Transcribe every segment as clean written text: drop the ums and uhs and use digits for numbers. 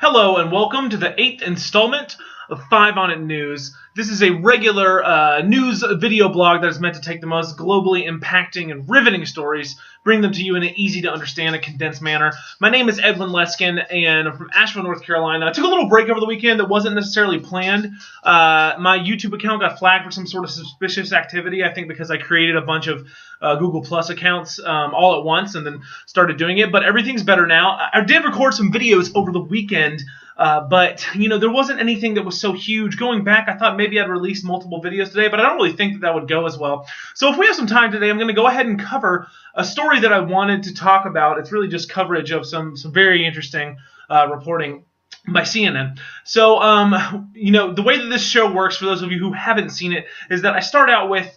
Hello and welcome to the 8th installment of 5 on It News. This is a regular news video blog that is meant to take the most globally impacting and riveting stories, bring them to you in an easy to understand and condensed manner. My name is Edwin Leskin and I'm from Asheville, North Carolina. I took a little break over the weekend that wasn't necessarily planned. My YouTube account got flagged for some sort of suspicious activity, I think because I created a bunch of Google Plus accounts all at once and then started doing it, but everything's better now. I did record some videos over the weekend, but there wasn't anything that was so huge. Going back, I thought maybe I'd release multiple videos today, but I don't really think that would go as well. So if we have some time today, I'm going to go ahead and cover a story that I wanted to talk about. It's really just coverage of some very interesting reporting by CNN. So, the way that this show works, for those of you who haven't seen it, is that I start out with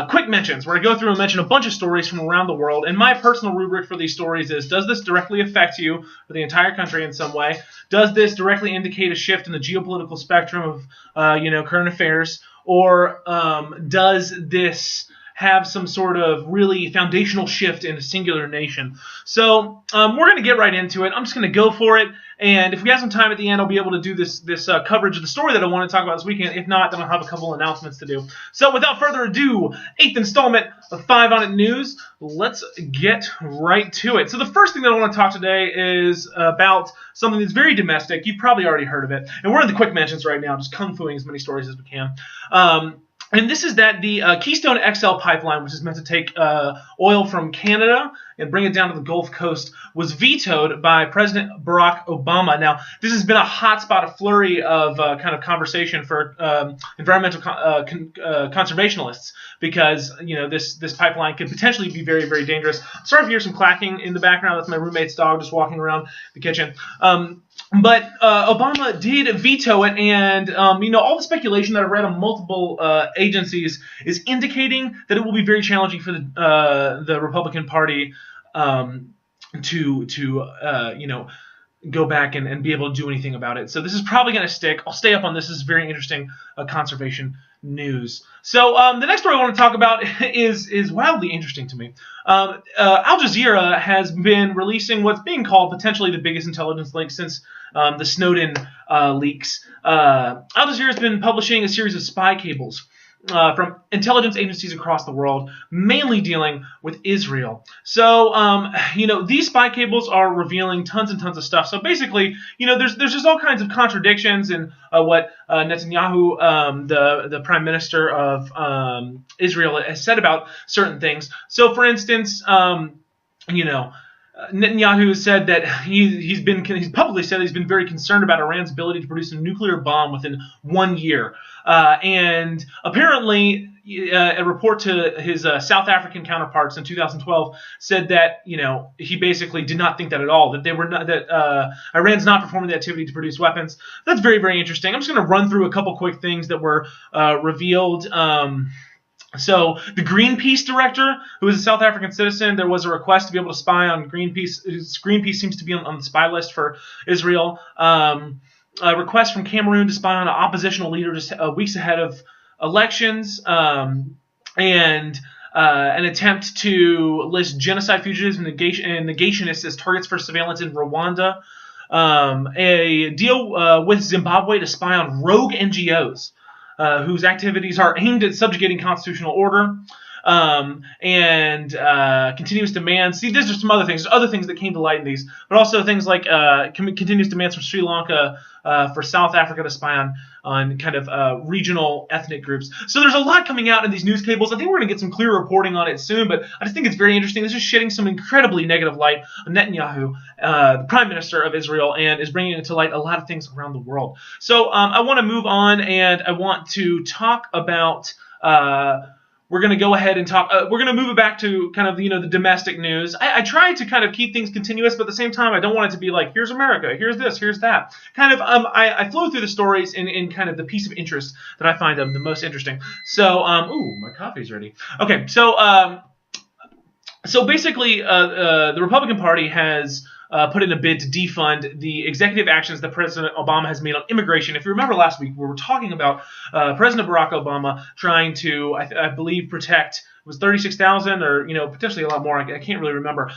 quick mentions, where I go through and mention a bunch of stories from around the world, and my personal rubric for these stories is, does this directly affect you or the entire country in some way? Does this directly indicate a shift in the geopolitical spectrum of, current affairs? Or does this have some sort of really foundational shift in a singular nation? So we're going to get right into it. I'm just going to go for it. And if we have some time at the end, I'll be able to do this coverage of the story that I want to talk about this weekend. If not, then I'll have a couple announcements to do. So without further ado, 8th installment of 5 on It News. Let's get right to it. So the first thing that I want to talk today is about something that's very domestic. You've probably already heard of it. And we're in the quick mentions right now, just kung fuing as many stories as we can. And this is that the Keystone XL pipeline, which is meant to take oil from Canada and bring it down to the Gulf Coast, was vetoed by President Barack Obama. Now, this has been a hotspot, a flurry of kind of conversation for environmental conservationists, because this pipeline could potentially be very, very dangerous. I'm sorry if you hear some clacking in the background. That's my roommate's dog just walking around the kitchen. But Obama did veto it, and all the speculation that I've read on multiple agencies is indicating that it will be very challenging for the Republican Party to go back and be able to do anything about it. So this is probably going to stick. I'll stay up on this. This is very interesting conservation news. So the next story I want to talk about is wildly interesting to me. Al Jazeera has been releasing what's being called potentially the biggest intelligence leak since the Snowden leaks. Al Jazeera has been publishing a series of spy cables from intelligence agencies across the world, mainly dealing with Israel. So, these spy cables are revealing tons and tons of stuff. So basically, there's just all kinds of contradictions in what Netanyahu, the prime minister of Israel, has said about certain things. So, for instance, Netanyahu said that he's publicly said he's been very concerned about Iran's ability to produce a nuclear bomb within 1 year. And apparently, a report to his South African counterparts in 2012 said that he basically did not think that at all. That Iran's not performing the activity to produce weapons. That's very, very interesting. I'm just going to run through a couple quick things that were revealed. So the Greenpeace director, who is a South African citizen, there was a request to be able to spy on Greenpeace. Greenpeace seems to be on the spy list for Israel. A request from Cameroon to spy on an oppositional leader just weeks ahead of elections, and an attempt to list genocide fugitives and negationists as targets for surveillance in Rwanda. A deal with Zimbabwe to spy on rogue NGOs. Whose activities are aimed at subjugating constitutional order, and continuous demands. See, there's just some other things. There's other things that came to light in these, but also things like continuous demands from Sri Lanka for South Africa to spy on kind of regional ethnic groups. So there's a lot coming out in these news cables. I think we're going to get some clear reporting on it soon, but I just think it's very interesting. This is shedding some incredibly negative light on Netanyahu, the prime minister of Israel, and is bringing into light a lot of things around the world. So I want to move on, and I want to talk about we're going to go ahead and talk. We're going to move it back to kind of the domestic news. I try to kind of keep things continuous, but at the same time, I don't want it to be like, here's America, here's this, here's that. Kind of I flow through the stories in kind of the piece of interest that I find them the most interesting. So ooh, my coffee's ready. Okay, so basically, the Republican Party has put in a bid to defund the executive actions that President Obama has made on immigration. If you remember last week, we were talking about President Barack Obama trying to, I believe, protect was 36,000 or potentially a lot more. I can't really remember.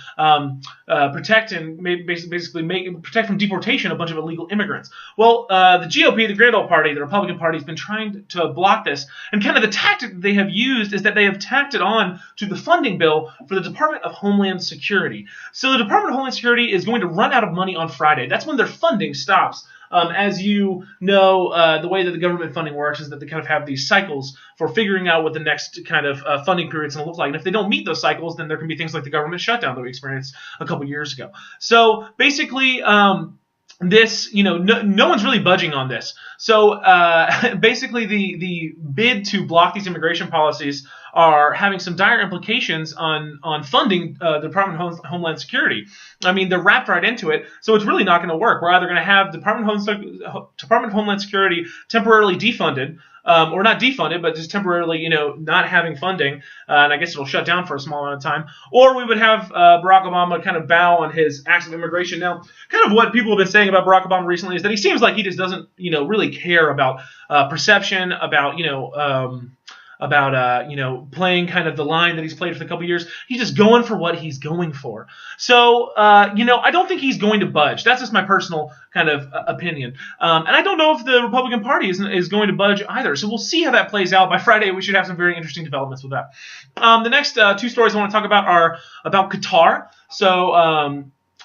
Protect and basically protect from deportation a bunch of illegal immigrants. Well, the GOP, the Grand Old Party, the Republican Party, has been trying to block this, and kind of the tactic that they have used is that they have tacked it on to the funding bill for the Department of Homeland Security. So the Department of Homeland Security is going to run out of money on Friday. That's when their funding stops. As you know, the way that the government funding works is that they kind of have these cycles for figuring out what the next kind of funding period is going to look like. And if they don't meet those cycles, then there can be things like the government shutdown that we experienced a couple years ago. So basically, this, no one's really budging on this. So basically, the bid to block these immigration policies are having some dire implications on funding the Department of Homeland Security. I mean, they're wrapped right into it, so it's really not going to work. We're either going to have Department of Homeland Security temporarily defunded, or not defunded, but just temporarily, not having funding, and I guess it'll shut down for a small amount of time. Or we would have Barack Obama kind of bow on his acts of immigration. Now, kind of what people have been saying about Barack Obama recently is that he seems like he just doesn't, really care about perception, about, playing kind of the line that he's played for a couple of years. He's just going for what he's going for. So, I don't think he's going to budge. That's just my personal kind of opinion. And I don't know if the Republican Party is going to budge either. So we'll see how that plays out. By Friday, we should have some very interesting developments with that. The next two stories I want to talk about are about Qatar. So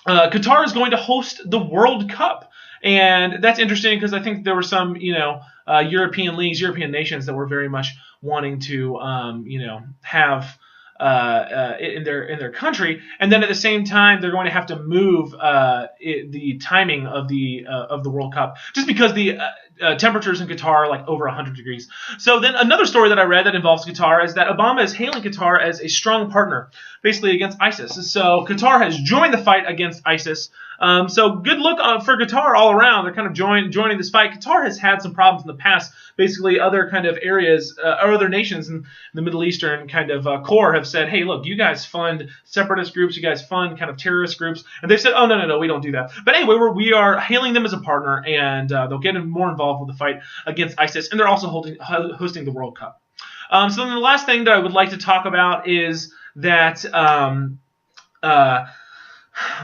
Qatar is going to host the World Cup. And that's interesting because I think there were some, European leagues, European nations that were very much wanting to, have in their country, and then at the same time they're going to have to move the timing of the World Cup just because the temperatures in Qatar are like over 100 degrees. So then another story that I read that involves Qatar is that Obama is hailing Qatar as a strong partner, basically against ISIS. So Qatar has joined the fight against ISIS. So good look for Qatar all around. They're kind of joining this fight. Qatar has had some problems in the past. Basically, other kind of areas or other nations in the Middle Eastern kind of core have said, hey, look, you guys fund separatist groups, you guys fund kind of terrorist groups. And they've said, oh, no, we don't do that. But anyway, we are hailing them as a partner, and they'll get more involved with the fight against ISIS. And they're also hosting the World Cup. So then the last thing that I would like to talk about is that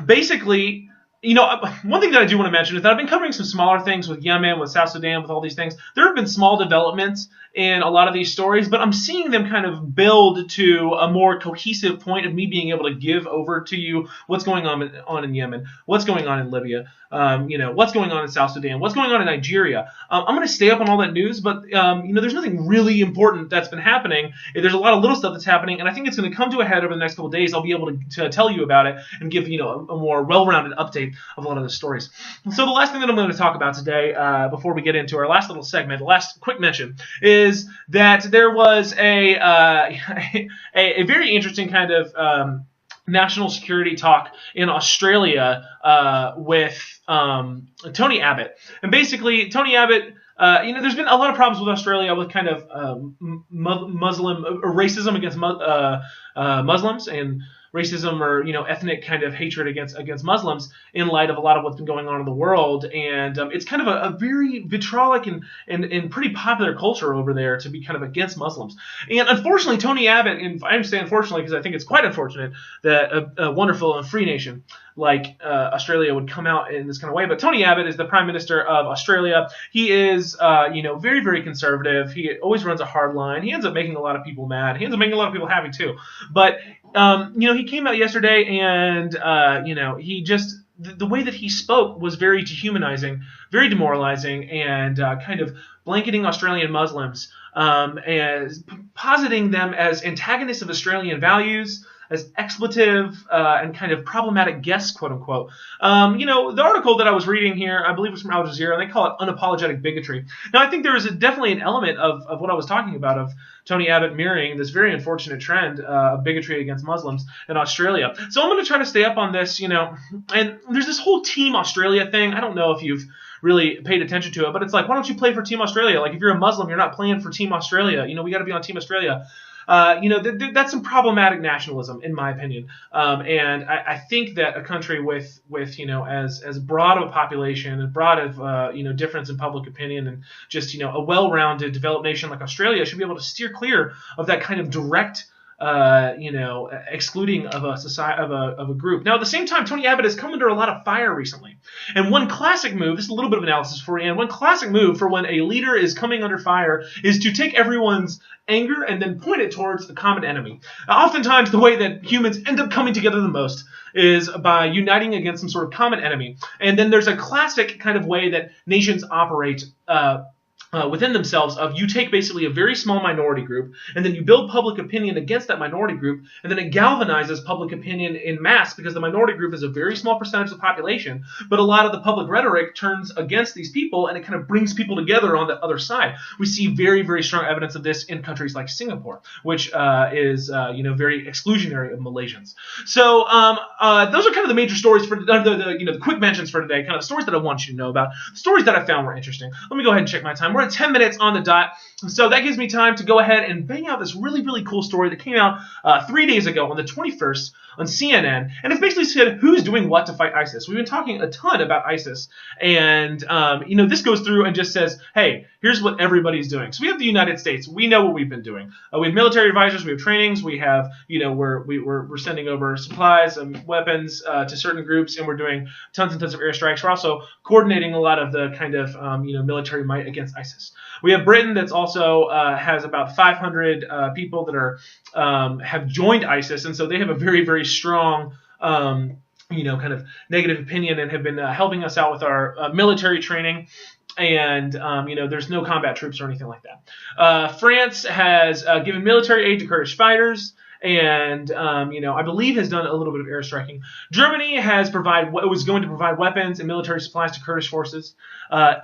basically, one thing that I do want to mention is that I've been covering some smaller things with Yemen, with South Sudan, with all these things. There have been small developments in a lot of these stories, but I'm seeing them kind of build to a more cohesive point of me being able to give over to you what's going on in Yemen, what's going on in Libya, what's going on in South Sudan, what's going on in Nigeria. I'm going to stay up on all that news, but there's nothing really important that's been happening. There's a lot of little stuff that's happening, and I think it's going to come to a head over the next couple of days. I'll be able to tell you about it and give a more well-rounded update of a lot of the stories. So the last thing that I'm going to talk about today, before we get into our last little segment, the last quick mention, is that there was a very interesting kind of national security talk in Australia with Tony Abbott. And basically, Tony Abbott, there's been a lot of problems with Australia with kind of Muslim racism against Muslims, and racism or ethnic kind of hatred against Muslims in light of a lot of what's been going on in the world, and it's kind of a very vitriolic and pretty popular culture over there to be kind of against Muslims. And unfortunately, Tony Abbott, and I say unfortunately because I think it's quite unfortunate that a wonderful and free nation like Australia would come out in this kind of way. But Tony Abbott is the Prime Minister of Australia. He is, very, very conservative. He always runs a hard line. He ends up making a lot of people mad. He ends up making a lot of people happy too. But he came out yesterday, and he just the way that he spoke was very dehumanizing, very demoralizing, and kind of blanketing Australian Muslims as positing them as antagonists of Australian values, as expletive and kind of problematic guests, quote unquote. The article that I was reading here, I believe it was from Al Jazeera, and they call it unapologetic bigotry. Now, I think there is definitely an element of what I was talking about, of Tony Abbott mirroring this very unfortunate trend of bigotry against Muslims in Australia. So I'm going to try to stay up on this, and there's this whole Team Australia thing. I don't know if you've really paid attention to it, but it's like, why don't you play for Team Australia? Like, if you're a Muslim, you're not playing for Team Australia. We got to be on Team Australia. That's some problematic nationalism, in my opinion. And I think that a country with as broad of a population, as broad of difference in public opinion, and just a well-rounded, developed nation like Australia should be able to steer clear of that kind of direct excluding of a society of a group. Now, at the same time, Tony Abbott has come under a lot of fire recently, and one classic move. This is a little bit of analysis for you. And one classic move for when a leader is coming under fire is to take everyone's anger and then point it towards the common enemy. Oftentimes, the way that humans end up coming together the most is by uniting against some sort of common enemy. And then there's a classic kind of way that nations operate within themselves of you take basically a very small minority group and then you build public opinion against that minority group, and then it galvanizes public opinion in mass because the minority group is a very small percentage of the population, but a lot of the public rhetoric turns against these people and it kind of brings people together on the other side. We see very, very strong evidence of this in countries like Singapore, which is very exclusionary of Malaysians. So those are kind of the major stories for the quick mentions for today, kind of the stories that I want you to know about, stories that I found were interesting. Let me go ahead and check my time. We're at 10 minutes on the dot, so that gives me time to go ahead and bang out this really, really cool story that came out 3 days ago on the 21st on CNN, and it's basically said who's doing what to fight ISIS. We've been talking a ton about ISIS, and this goes through and just says, hey, here's what everybody's doing. So we have the United States. We know what we've been doing. We have military advisors. We have trainings. We have, we're sending over supplies and weapons to certain groups, and we're doing tons and tons of airstrikes. We're also coordinating a lot of the kind of military might against ISIS. We have Britain that's also has about 500 people that are have joined ISIS, and so they have a very, very strong kind of negative opinion and have been helping us out with our military training. And, there's no combat troops or anything like that. France has given military aid to Kurdish fighters and, I believe has done a little bit of airstriking. Germany was going to provide weapons and military supplies to Kurdish forces.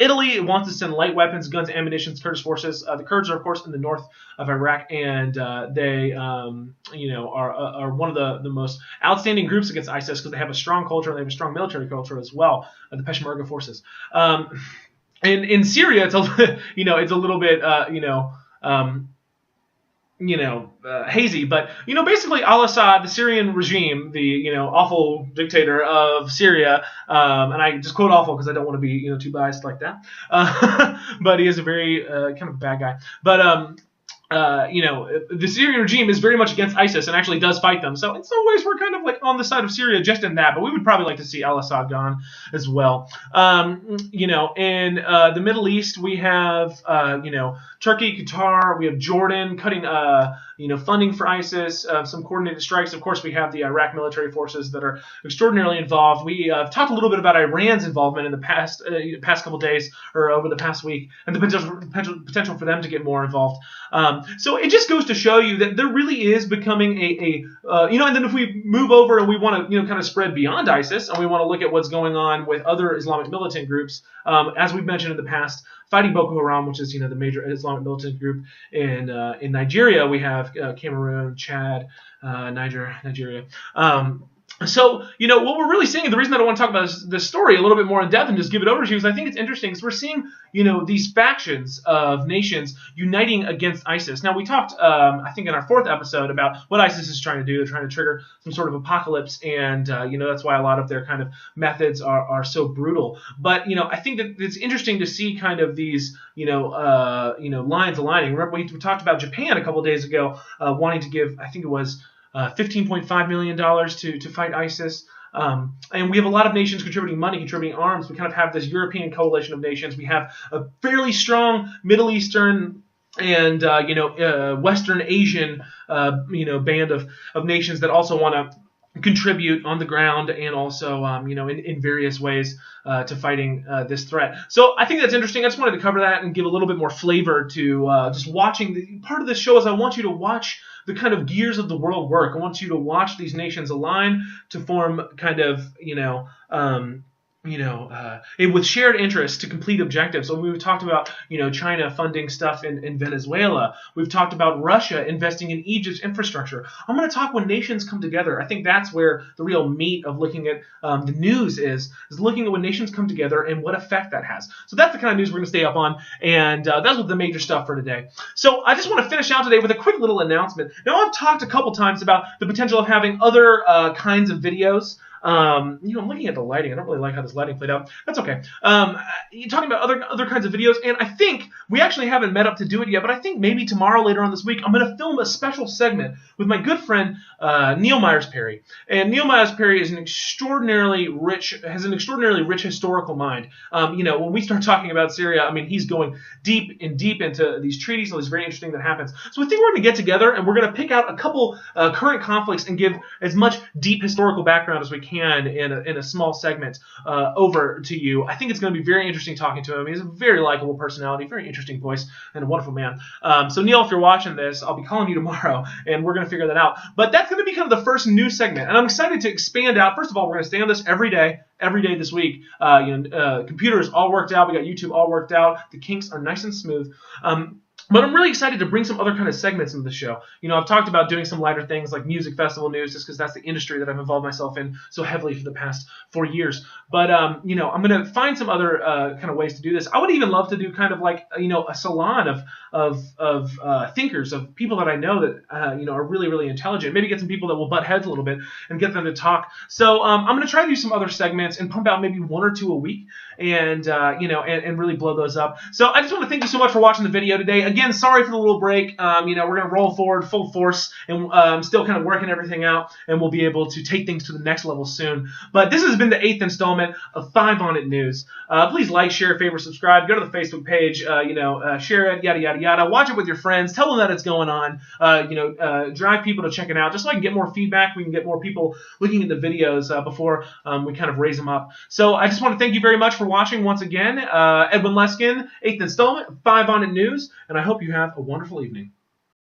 Italy wants to send light weapons, guns, and ammunition to Kurdish forces. The Kurds are, of course, in the north of Iraq, and they, are one of the most outstanding groups against ISIS because they have a strong culture and they have a strong military culture as well, the Peshmerga forces. In Syria, it's a little bit, hazy, but basically Al-Assad, the Syrian regime, the awful dictator of Syria, and I just quote awful because I don't want to be too biased like that, but he is a very kind of bad guy. But the Syrian regime is very much against ISIS and actually does fight them. So in some ways, we're kind of like on the side of Syria just in that, but we would probably like to see al-Assad gone as well. In the Middle East, we have, Turkey, Qatar, we have Jordan cutting, funding for ISIS, some coordinated strikes. Of course, we have the Iraq military forces that are extraordinarily involved. We talked a little bit about Iran's involvement in the past couple days or over the past week, and the potential for them to get more involved. So it just goes to show you that there really is becoming and then if we move over and we want to, kind of spread beyond ISIS and we want to look at what's going on with other Islamic militant groups, as we've mentioned in the past, fighting Boko Haram, which is, the major Islamic militant group in Nigeria. We have Cameroon, Chad, Nigeria. So, what we're really seeing, and the reason that I want to talk about this story a little bit more in depth and just give it over to you is I think it's interesting because we're seeing, these factions of nations uniting against ISIS. Now, we talked, I think in our 4th episode about what ISIS is trying to do. They're trying to trigger some sort of apocalypse, and, that's why a lot of their kind of methods are so brutal. But, I think that it's interesting to see kind of these, lines aligning. Remember, we talked about Japan a couple of days ago wanting to give, I think it was, $15.5 million to fight ISIS. And we have a lot of nations contributing money, contributing arms. We kind of have this European coalition of nations. We have a fairly strong Middle Eastern and, Western Asian, band of nations that also want to contribute on the ground and also, in various ways to fighting this threat. So I think that's interesting. I just wanted to cover that and give a little bit more flavor to just watching. Part of this show is I want you to watch the kind of gears of the world work. I want you to watch these nations align to form kind of, with shared interests to complete objectives. So we've talked about, China funding stuff in Venezuela. We've talked about Russia investing in Egypt's infrastructure. I'm going to talk when nations come together. I think that's where the real meat of looking at the news is looking at when nations come together and what effect that has. So that's the kind of news we're going to stay up on, and that's what the major stuff for today. So I just want to finish out today with a quick little announcement. Now, I've talked a couple times about the potential of having other kinds of videos I'm looking at the lighting. I don't really like how this lighting played out. That's okay. You're talking about other kinds of videos, and I think we actually haven't met up to do it yet, but I think maybe tomorrow, later on this week, I'm going to film a special segment with my good friend Neil Myers-Perry. And Neil Myers-Perry is has an extraordinarily rich historical mind. When we start talking about Syria, I mean, he's going deep into these treaties, all these very interesting that happens. So I think we're going to get together and we're going to pick out a couple current conflicts and give as much deep historical background as we can in a small segment over to you. I think it's going to be very interesting talking to him. He's a very likable personality, very interesting voice, and a wonderful man. So Neil, if you're watching this, I'll be calling you tomorrow, and we're going to figure that out. But that's going to be kind of the first new segment, and I'm excited to expand out. First of all, we're going to stay on this every day this week. Computer is all worked out. We got YouTube all worked out. The kinks are nice and smooth. But I'm really excited to bring some other kind of segments into the show. I've talked about doing some lighter things like music festival news, just because that's the industry that I've involved myself in so heavily for the past 4 years. But I'm going to find some other kind of ways to do this. I would even love to do kind of like a salon of thinkers, of people that I know that are really, really intelligent. Maybe get some people that will butt heads a little bit and get them to talk. So I'm going to try to do some other segments and pump out maybe 1 or 2 a week, and really blow those up. So I just want to thank you so much for watching the video today. Again, sorry for the little break. We're going to roll forward full force, and I'm still kind of working everything out, and we'll be able to take things to the next level soon. But this has been the 8th installment of 5 on It News. Please like, share, favorite, subscribe. Go to the Facebook page. Share it, yada, yada, yada. Watch it with your friends. Tell them that it's going on. Drive people to check it out, just so I can get more feedback. We can get more people looking at the videos before we kind of raise them up. So I just want to thank you very much for watching once again. Edwin Leskin, 8th installment of 5 on It News, and I hope you have a wonderful evening.